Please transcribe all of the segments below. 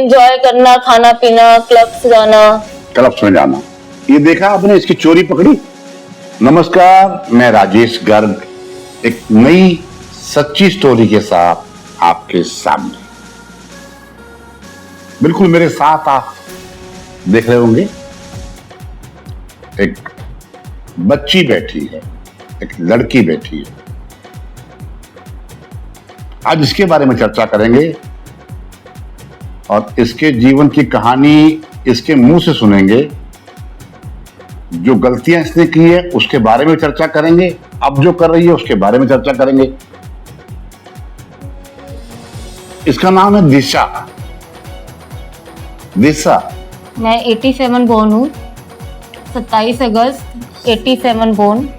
Enjoy करना, खाना पीना, क्लब्स जाना। क्लब्स में जाना, ये देखा आपने इसकी चोरी पकड़ी। नमस्कार, मैं राजेश गर्ग एक नई सच्ची स्टोरी के साथ आपके सामने। बिल्कुल मेरे साथ आप देख रहे होंगे, एक बच्ची बैठी है, एक लड़की बैठी है। आज इसके बारे में चर्चा करेंगे और इसके जीवन की कहानी इसके मुंह से सुनेंगे। जो गलतियां इसने की है उसके बारे में चर्चा करेंगे, अब जो कर रही है उसके बारे में चर्चा करेंगे। इसका नाम है दिशा। दिशा, मैं 87 बोर्न हूँ, 27 अगस्त 87 बोर्न,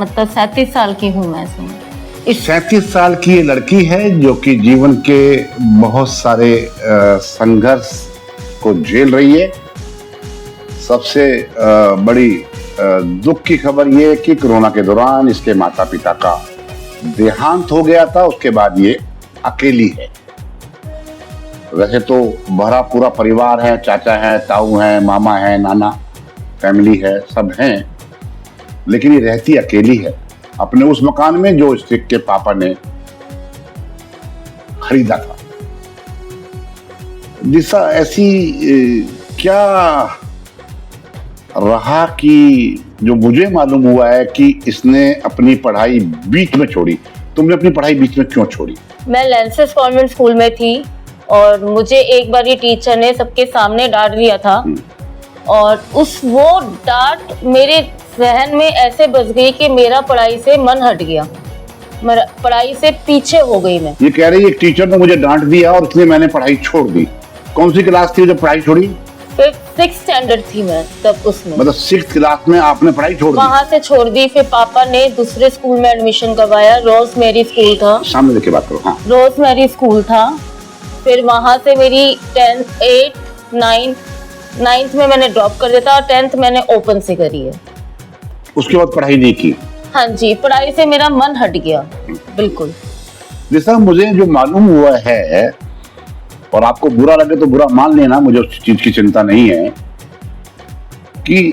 मतलब 37 साल की हूँ मैं इसमें। 37 साल की ये लड़की है जो कि जीवन के बहुत सारे संघर्ष को झेल रही है। सबसे बड़ी दुख की खबर ये है कि कोरोना के दौरान इसके माता पिता का देहांत हो गया था। उसके बाद ये अकेली है। वैसे तो भरा पूरा परिवार है, चाचा है, ताऊ है, मामा है, नाना फैमिली है, सब हैं, लेकिन ये रहती अकेली है अपने उस मकान में जो इसके पापा ने खरीदा था। दिशा, ऐसी क्या रहा कि जो मुझे मालूम हुआ है कि इसने अपनी पढ़ाई बीच में छोड़ी। तुमने अपनी पढ़ाई बीच में क्यों छोड़ी? मैं लेंसेस कॉन्वेंट स्कूल में थी और मुझे एक बार ये टीचर ने सबके सामने डांट दिया था और वो डांट मेरे जहन में ऐसे बस गई कि मेरा पढ़ाई से मन हट गया, मेरा पढ़ाई से पीछे हो गई मैं। ये कह रही है एक टीचर ने मुझे डांट दिया और इसलिए मैंने पढ़ाई छोड़ दी। कौन सी क्लास थी जब पढ़ाई छोड़ी? 6th स्टैंडर्ड थी मैं तब उसमें। मतलब 6th क्लास में आपने पढ़ाई छोड़ दी? वहाँ से छोड़ दी। फिर पापा ने दूसरे स्कूल में एडमिशन करवाया, रोज मैरी स्कूल था। सामने देख के बात करो। हाँ, रोज मैरी स्कूल था। फिर वहाँ से मेरी 10th 8th 9th में मैंने ड्रॉप कर दिया था और 10th मैंने ओपन से करी है। उसके बाद पढ़ाई नहीं की? हाँ जी, पढ़ाई से मेरा मन हट गया बिल्कुल। जैसा मुझे जो मालूम हुआ है, और आपको बुरा लगे तो बुरा मान लेना, मुझे उस चीज की चिंता नहीं है, कि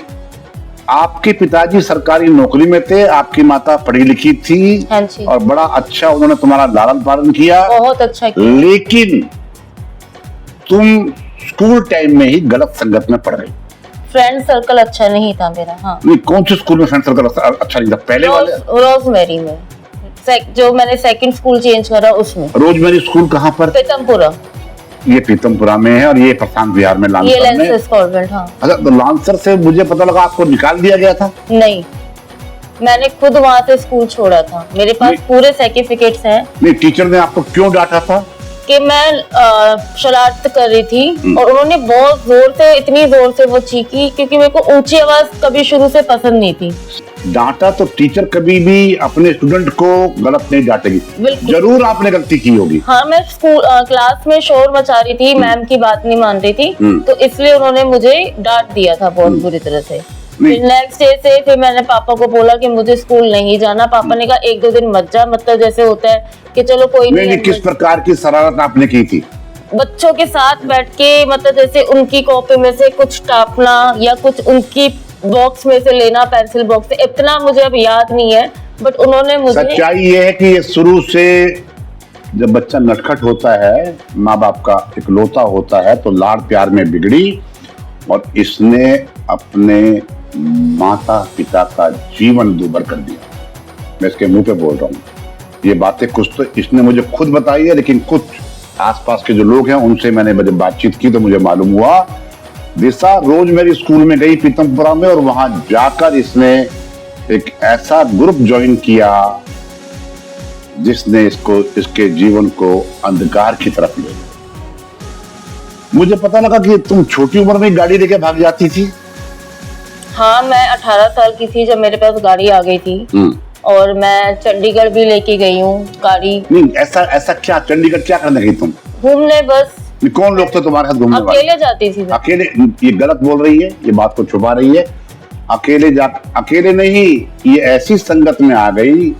आपके पिताजी सरकारी नौकरी में थे, आपकी माता पढ़ी लिखी थी। हाँ जी। और बड़ा अच्छा उन्होंने तुम्हारा लालन पालन किया। बहुत अच्छा किया। लेकिन तुम स्कूल टाइम में ही गलत संगत में पड़ गई। फ्रेंड सर्कल अच्छा नहीं था मेरा। हाँ। नहीं, कौन से स्कूल में फ्रेंड सर्कल अच्छा नहीं था? पहले वाले रोज मैरी में, जो मैंने सेकंड स्कूल चेंज करा उसमें। रोज मैरी स्कूल कहाँ पर? पीतमपुरा। ये पीतमपुरा में है और ये प्रशांत विहार में, लांसर ये में। Lenses convent. हाँ। अच्छा, तो लांसर से मुझे पता लगा आपको निकाल दिया गया था? नहीं, मैंने खुद वहाँ से स्कूल छोड़ा था। मेरे पास पूरे सर्टिफिकेट्स हैं। नहीं, टीचर ने आपको क्यों डांटा था? कि मैं शरारत कर रही थी और उन्होंने बहुत जोर से, इतनी जोर से वो चीखी, क्योंकि मेरे को ऊंची आवाज कभी शुरू से पसंद नहीं थी। डांटा तो टीचर कभी भी अपने स्टूडेंट को गलत नहीं डांटेगी। जरूर आपने गलती की होगी। हाँ, मैं स्कूल क्लास में शोर मचा रही थी, मैम की बात नहीं मान रही थी, तो इसलिए उन्होंने मुझे डांट दिया था बहुत बुरी तरह से। फिर नेक्स्ट डे से फिर मैंने पापा को बोला कि मुझे स्कूल नहीं जाना। पापा ने कहा 1-2 दिन मत जा, मतलब जैसे होता है कि चलो कोई नहीं। किस प्रकार की शरारत आपने की थी? बच्चों के साथ बैठ के, मतलब जैसे उनकी कॉपी में से कुछ टापना या कुछ उनकी बॉक्स में से लेना, पेंसिल बॉक्स से। इतना मुझे अब याद नहीं है, बट उन्होंने मुझे। सच्चाई ये है कि ये शुरू से जब बच्चा नटखट होता है, माँ बाप का इकलौता होता है, तो लाड़ प्यार में बिगड़ी और इसने अपने माता पिता का जीवन दूभर कर दिया। मैं इसके मुंह पे बोल रहा हूँ। ये बातें कुछ तो इसने मुझे खुद बताई है, लेकिन कुछ आसपास के जो लोग हैं उनसे मैंने जब बातचीत की तो मुझे मालूम हुआ। दिशा रोज मेरी स्कूल में गई पीतमपुरा में, और वहां जाकर इसने एक ऐसा ग्रुप ज्वाइन किया जिसने इसके जीवन को अंधकार की तरफ ले गया। मुझे पता लगा कि तुम छोटी उम्र में गाड़ी लेके भाग जाती थी। हाँ, मैं 18 साल की थी जब मेरे पास गाड़ी आ गई थी और मैं चंडीगढ़ भी लेके गई हूँ गाड़ी। नहीं, ऐसा क्या? चंडीगढ़ क्या करने गई तुम? घूमने बस। कौन लोग थे तुम्हारे साथ घूमने वाले? अकेले जाती थी। अकेले? ये गलत बोल रही है, ये बात को छुपा रही है। अकेले नहीं, ये ऐसी संगत में आ गई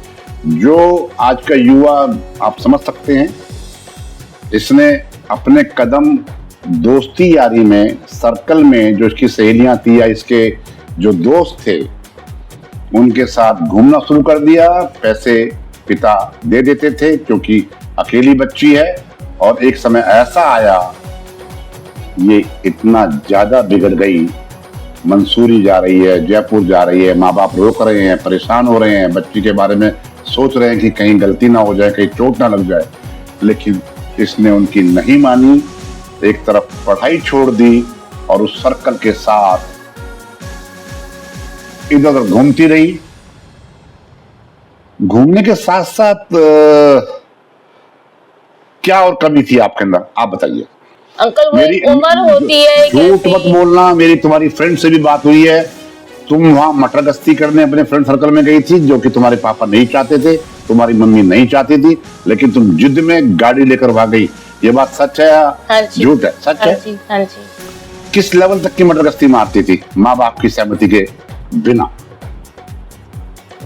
जो आज का युवा, आप समझ सकते हैं इसने अपने कदम दोस्ती यारी में, सर्कल में जो इसकी सहेलियां थी या इसके जो दोस्त थे उनके साथ घूमना शुरू कर दिया। पैसे पिता दे देते थे क्योंकि अकेली बच्ची है, और एक समय ऐसा आया ये इतना ज्यादा बिगड़ गई, मंसूरी जा रही है, जयपुर जा रही है, माँ बाप रोक रहे हैं, परेशान हो रहे हैं, बच्ची के बारे में सोच रहे हैं कि कहीं गलती ना हो जाए, कहीं चोट ना लग जाए, लेकिन इसने उनकी नहीं मानी। एक तरफ पढ़ाई छोड़ दी और उस सर्कल के साथ इधर उधर घूमती रही। घूमने के साथ साथ क्या और कमी थी आपके अंदर, आप बताइए। अंकल वो एक उम्र होती है, एक झूठ ऐसी- मत बोलना, मेरी तुम्हारी फ्रेंड से भी बात हुई है, तुम वहां मटर गश्ती करने अपने फ्रेंड सर्कल में गई थी, जो कि तुम्हारे पापा नहीं चाहते थे, तुम्हारी मम्मी नहीं चाहती थी, लेकिन तुम जिद में गाड़ी लेकर भाग गई। ये बात सच है या हाँ जी। झूठ है? सच हाँ है। जी, हाँ जी। किस लेवल तक की मटर गश्ती मारती थी माँ बाप की सहमति के बिना?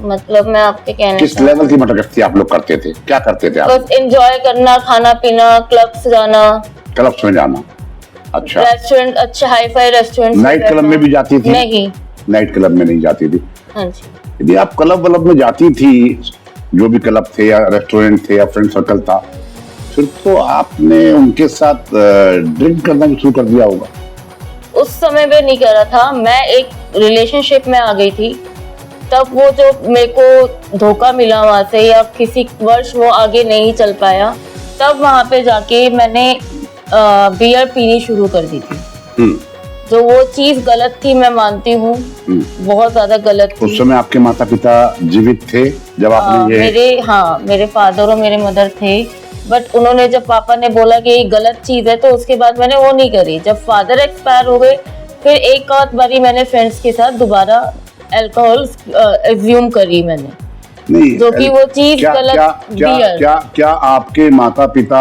मतलब मैं आपके कहने किस का- लेवल की मटर गश्ती आप लोग करते थे? क्या करते थे आप? बस एंजॉय करना, खाना पीना, क्लब्स जाना, क्लब्स में जाना। अच्छा, रेस्टोरेंट, अच्छे hi fi restaurant. Night club में भी जाती थी? नहीं। नाइट क्लब में नहीं जाती थी। हाँ जी। यदि आप क्लब व्लब में जाती थी, जो भी क्लब थे या रेस्टोरेंट थे या फ्रेंड सर्कल था, फिर तो आपने उनके साथ ड्रिंक करना भी शुरू कर दिया होगा। उस समय पे नहीं करा था, मैं एक रिलेशनशिप में आ गई थी, तब वो जो मेरे को धोखा मिला वहां से, या किसी वर्ष वो आगे नहीं चल पाया, तब वहां पे जाके मैंने बियर पीनी शुरू कर दी थी। जो वो चीज गलत थी, मैं मानती हूँ, बहुत ज्यादा गलत उस थी। समय आपके माता पिता जीवित थे जब आपने ये? मेरे फादर और मेरे मदर थे, बट उन्होंने जब पापा ने बोला कि ये गलत चीज है, तो उसके बाद मैंने वो नहीं करी। जब फादर एक्सपायर हो गए, फिर एक आध बारी मैंने फ्रेंड्स के साथ दोबारा अल्कोहल एज्यूम करी मैंने, नहीं, जो कि वो चीज क्या, गलत। क्या, क्या, बियर। क्या, क्या आपके माता पिता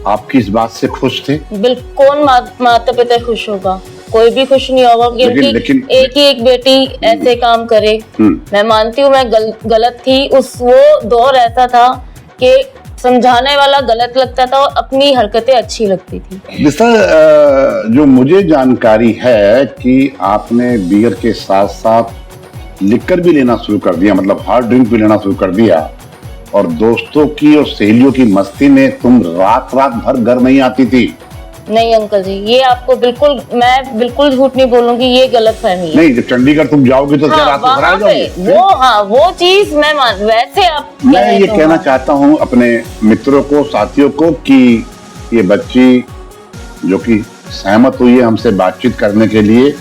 आपकी इस बात से खुश थे? बिल्कुल। कौन माता पिता खुश होगा? कोई भी खुश नहीं होगा, क्योंकि लेकिन- एक ही एक बेटी ऐसे काम करे। मैं मानती हूँ मैं गलत थी। वो दौर ऐसा था कि समझाने वाला गलत लगता था और अपनी हरकतें अच्छी लगती थी। जैसा जो मुझे जानकारी है कि आपने बियर के साथ साथ लिकर भी लेना शुरू कर दिया, मतलब हार्ड ड्रिंक भी लेना शुरू कर दिया, और दोस्तों की और सहेलियों की मस्ती में तुम रात रात भर घर नहीं आती थी। नहीं अंकल जी, ये आपको मैं बिल्कुल झूठ नहीं बोलूंगी, ये गलत फहमी है। नहीं, जब चंडीगढ़ तुम जाओगे तो क्या रात को घर आ वहाँ पे जाओगे? वो चीज मैं मान, वैसे आप कह मैं रहे ये तो कहना हाँ। चाहता हूँ अपने मित्रों को, साथियों को, कि ये बच्ची जो कि सहमत हुई है हमसे बातचीत करने के लिए,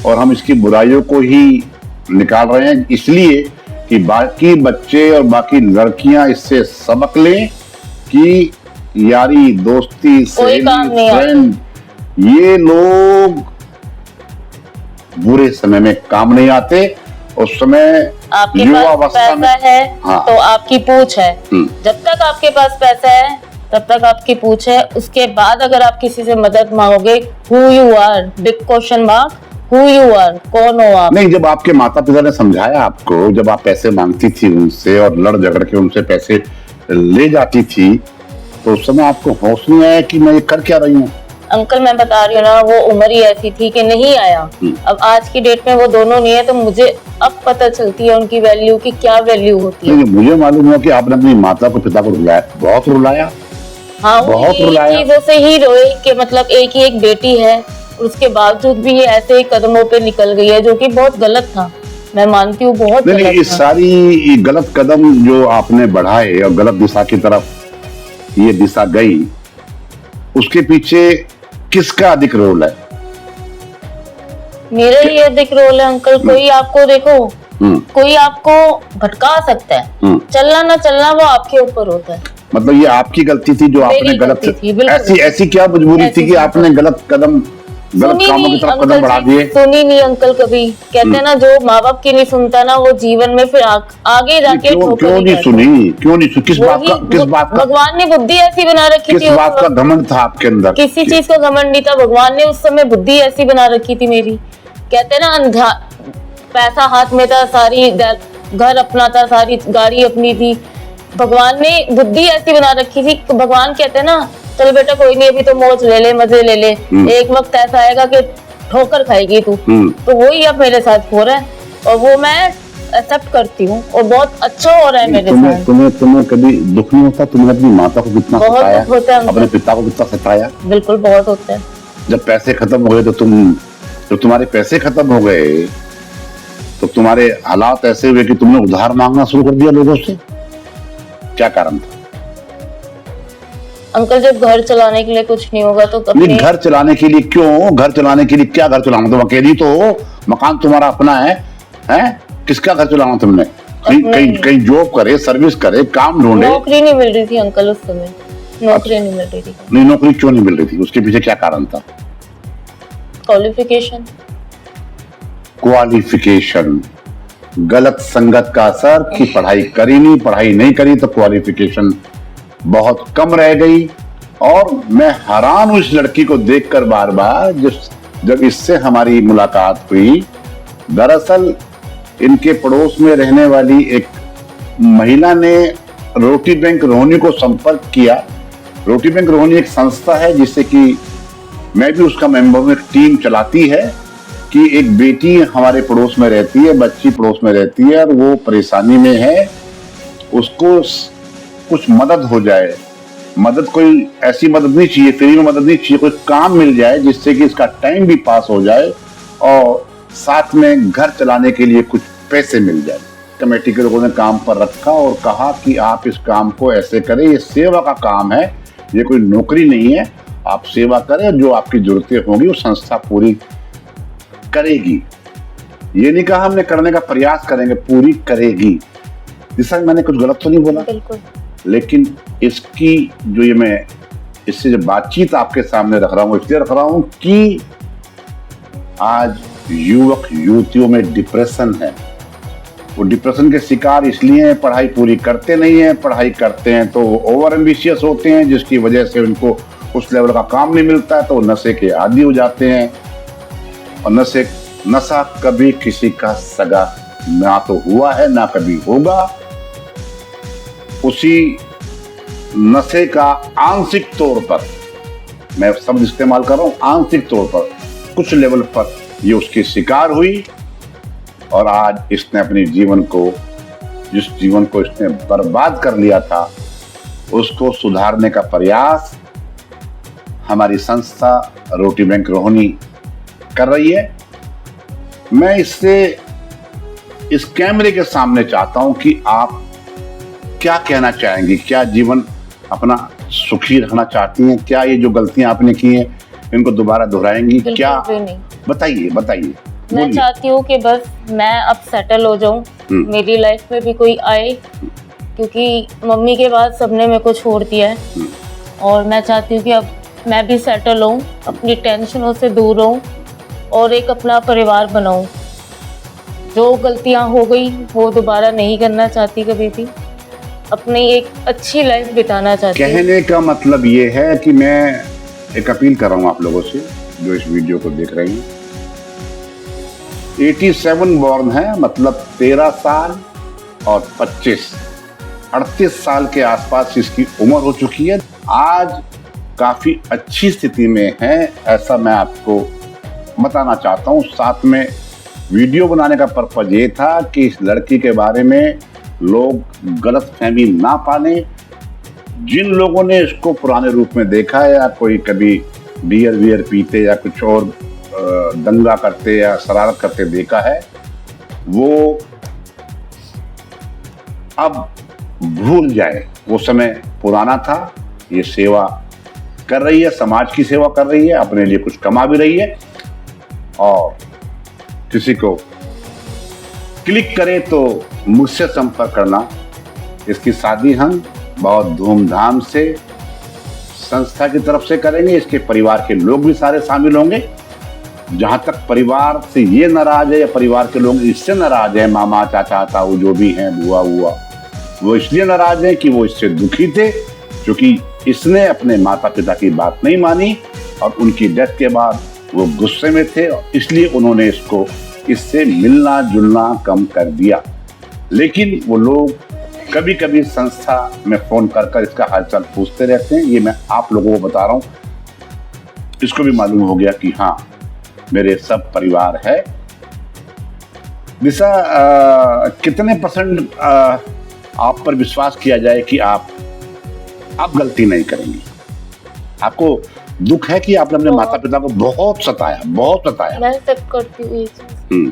और हम इसकी बुराइयों को ही निकाल रहे हैं इसलिए कि बाकी बच्चे और बाकी लड़कियां इससे सबक लें कि यारी, दोस्ती, सहेली, काम नहीं आता। फ्रेंड, ये लोग बुरे समय में काम नहीं आते। उस समय आपके युवा पास अवस्था में पैसा है हाँ। तो आपकी पूछ है। हम्म। जब तक आपके पास पैसा है तब तक आपकी पूछ है। उसके बाद अगर आप किसी से मदद मांगोगे, who you are, big question mark, who you are, कौन हो आप? नहीं, जब आपके माता पिता ने समझाया आपको, जब आप पैसे मांगती थी उनसे और लड़ झगड़ के उनसे पैसे ले जाती थी, तो उस समय आपको होश नहीं आया कि मैं ये कर क्या रही हूँ? अंकल मैं बता रही हूँ ना, वो उम्र ही ऐसी थी कि नहीं आया। अब आज की डेट में वो दोनों नहीं है, तो मुझे अब पता चलती है उनकी वैल्यू की क्या वैल्यू होती है। नहीं, मुझे मालूम हुआ कि आपने अपनी माता को, पिता को रुलाया, बहुत रुलाया। हाँ, वो बहुत ये रुलाया। चीजों से ही रोए कि मतलब एक ही एक बेटी है, उसके बावजूद भी ये ऐसे कदमों पे निकल गई है, जो कि बहुत गलत था। मैं मानती हूँ बहुत नहीं, गलत ये था। सारी गलत कदम जो आपने बढ़ाए और गलत दिशा की तरफ ये दिशा गई, उसके पीछे किसका अधिक रोल है? मेरा ही अधिक रोल है अंकल। कोई आपको देखो, कोई आपको भटका सकता है, चलना ना चलना वो आपके ऊपर होता है। मतलब ये आपकी गलती थी जो आपने मेरी गलत, गलती थी, बिल्कुल। ऐसी क्या मजबूरी ऐसी थी कि चीज़ आपने गलत कदम, गलत सुनी कामों की नहीं तरफ अंकल कदम बढ़ा जी, दिए? सुनी नहीं अंकल कभी। कहते हैं ना, जो माँ बाप की नहीं सुनता ना, वो जीवन में फिर आगे जाके क्यों ठोकर क्यों ही नहीं खाता है। सुनी? क्यों नहीं सुनी? किस बात वही का, किस बात का, भगवान ने बुद्धि ऐसी बना रखी किस थी। उस बात का वक्त घमंड था आपके अंदर? किसी चीज का घमंड नहीं था। भगवान ने उस समय बुद्धि ऐसी बना रखी थी मेरी। कहते हैं ना, पैसा हाथ में था, सारी घर अपना था, सारी गाड़ी अपनी थी, भगवान ने बुद्धि ऐसी बना रखी थी, भगवान कहते हैं ना, चल बेटा कोई नहीं, अभी तो मौज ले ले, मजे ले ले, एक वक्त ऐसा आएगा कि ठोकर खाएगी तू। तो वही अब मेरे साथ हो रहा है और वो मैं एक्सेप्ट करती हूँ और बहुत अच्छा हो रहा है मेरे साथ। तुम्हें कभी दुख नहीं होता? तुमने अपनी माता को कितना बहुत सताया, दुख होता है, अपने पिता को कितना सताया? बिल्कुल बहुत होता है। जब पैसे खत्म हो गए तो जब तुम्हारे पैसे खत्म हो गए तो तुम्हारे हालात ऐसे हुए कि तुमने उधार मांगना शुरू कर दिया लोगों से, क्या कारण था? अंकल जब घर चलाने के लिए कुछ नहीं होगा तो नहीं, घर चलाने के लिए क्यों? घर चलाने के लिए क्या घर चलाना? तुम अकेली तो हो, मकान तुम्हारा अपना है, हैं? किसका घर चलाना तुमने? कहीं जॉब करे, सर्विस करे, काम ढूंढे। नौकरी नहीं मिल रही थी अंकल उस समय, नौकरी नहीं मिल रही थी। नहीं, नौकरी क्यों नहीं मिल रही थी? उसके पीछे क्या कारण था? क्वालिफिकेशन, गलत संगत का असर कि पढ़ाई करी नहीं, पढ़ाई नहीं करी तो क्वालिफिकेशन बहुत कम रह गई। और मैं हैरान हूं इस लड़की को देखकर बार बार, जब इससे हमारी मुलाकात हुई। दरअसल इनके पड़ोस में रहने वाली एक महिला ने रोटी बैंक रोहिणी को संपर्क किया। रोटी बैंक रोहिणी एक संस्था है जिससे कि मैं भी उसका मेंबर हूं, एक टीम चलाती है कि एक बेटी हमारे पड़ोस में रहती है, बच्ची पड़ोस में रहती है और वो परेशानी में है, उसको कुछ मदद हो जाए। मदद कोई ऐसी मदद नहीं चाहिए, फ्री में मदद नहीं चाहिए, कोई काम मिल जाए जिससे कि इसका टाइम भी पास हो जाए और साथ में घर चलाने के लिए कुछ पैसे मिल जाए। कमेटी के लोगों ने काम पर रखा और कहा कि आप इस काम को ऐसे करें, ये सेवा का काम है, ये कोई नौकरी नहीं है, आप सेवा करें, जो आपकी जरूरतें होंगी वो संस्था पूरी करेगी। ये नहीं कहा हमने करने का प्रयास करेंगे, पूरी करेगी। जैसा मैंने कुछ गलत तो नहीं बोला? बिल्कुल। लेकिन इसकी जो ये मैं इससे जो बातचीत आपके सामने रख रहा हूँ, इसलिए रख रहा हूँ कि आज युवक युवतियों में डिप्रेशन है। वो डिप्रेशन के शिकार इसलिए हैं, पढ़ाई पूरी करते नहीं है, पढ़ाई करते हैं तो ओवर एम्बिशियस होते हैं, जिसकी वजह से उनको उस लेवल का काम नहीं मिलता है तो वो नशे के आदी हो जाते हैं। और नशा कभी किसी का सगा ना तो हुआ है ना कभी होगा। उसी नशे का आंशिक तौर पर, मैं शब्द इस्तेमाल कर रहा हूं, आंशिक तौर पर कुछ लेवल पर ये उसकी शिकार हुई और आज इसने अपने जीवन को, जिस जीवन को इसने बर्बाद कर लिया था, उसको सुधारने का प्रयास हमारी संस्था रोटी बैंक रोहिणी कर रही है। मैं इससे इस कैमरे के सामने चाहता हूं कि आप क्या कहना चाहेंगी? क्या जीवन अपना सुखी रखना चाहती हैं? क्या ये जो गलतियां आपने की हैं इनको दोबारा दोहराएंगी? क्या बताइए बताइए। मैं चाहती हूँ कि बस मैं अब सेटल हो जाऊं, मेरी लाइफ में भी कोई आए, क्योंकि मम्मी के बाद सबने मेरे को छोड़ दिया है और मैं चाहती हूँ कि अब मैं भी सेटल हूँ, अपनी टेंशनों से दूर रहूँ और एक अपना परिवार बनाऊं। जो गलतियां हो गई वो दोबारा नहीं करना चाहती, कभी भी अपनी एक अच्छी लाइफ बिताना चाहती हूं। कहने का मतलब ये है कि मैं एक अपील कर रहा हूं आप लोगों से जो इस वीडियो को देख रहे हैं। 87 बॉर्न है, मतलब 13 साल और 38 साल के आसपास इसकी उम्र हो चुकी है। आज काफी अच्छी स्थिति में है, ऐसा मैं आपको बताना चाहता हूँ। साथ में वीडियो बनाने का पर्पज ये था कि इस लड़की के बारे में लोग गलतफहमी ना पाने। जिन लोगों ने इसको पुराने रूप में देखा है या कोई कभी बियर पीते या कुछ और दंगा करते या शरारत करते देखा है, वो अब भूल जाए, वो समय पुराना था। ये सेवा कर रही है, समाज की सेवा कर रही है, अपने लिए कुछ कमा भी रही है और किसी को क्लिक करे तो मुझसे संपर्क करना। इसकी शादी हम बहुत धूमधाम से संस्था की तरफ से करेंगे, इसके परिवार के लोग भी सारे शामिल होंगे। जहां तक परिवार से ये नाराज है या परिवार के लोग इससे नाराज है, मामा चाचा ताऊ जो भी हैं, बुआ हुआ, वो इसलिए नाराज है कि वो इससे दुखी थे क्योंकि इसने अपने माता पिता की बात नहीं मानी और उनकी डेथ के बाद वो गुस्से में थे और इसलिए उन्होंने इससे मिलना जुलना कम कर दिया। लेकिन वो लोग कभी कभी संस्था में फोन कर इसका हालचाल पूछते रहते हैं। ये मैं आप लोगों को बता रहा हूँ, इसको भी मालूम हो गया कि हाँ मेरे सब परिवार है। दिशा, कितने % आप पर विश्वास किया जाए कि आप अब गलती नहीं करेंगी? आपको दुख है कि आपने अपने माता पिता को बहुत सताया? मैं एक्सेप्ट करती हूँ ये चीज।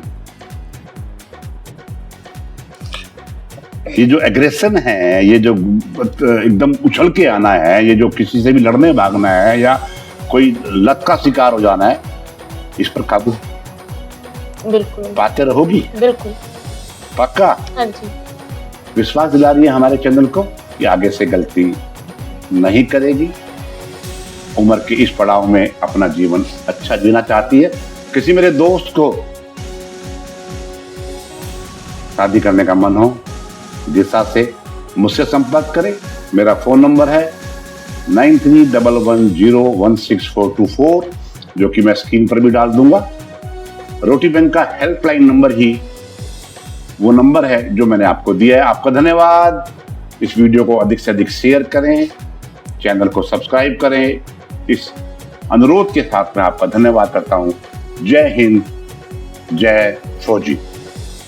ये जो एग्रेशन है, ये जो एकदम उछल के आना है, ये जो किसी से भी लड़ने भागना है या कोई लत का शिकार हो जाना है, इस पर काबू बिल्कुल पाते रहोगी? बिल्कुल पक्का? हाँ जी। विश्वास दिला रही है हमारे चैनल को कि आगे से गलती नहीं करेगी। उम्र के इस पड़ाव में अपना जीवन अच्छा जीना चाहती है। किसी मेरे दोस्त को शादी करने का मन हो, दिशा से मुझसे संपर्क करें। मेरा फोन नंबर है 9311016424, जो कि मैं स्क्रीन पर भी डाल दूंगा। रोटी बैंक का हेल्पलाइन नंबर ही वो नंबर है जो मैंने आपको दिया है। आपका धन्यवाद। इस वीडियो को अधिक से अधिक शेयर करें, चैनल को सब्सक्राइब करें। इस अनुरोध के साथ मैं आपका धन्यवाद करता हूं। जय हिंद, जय फौजी।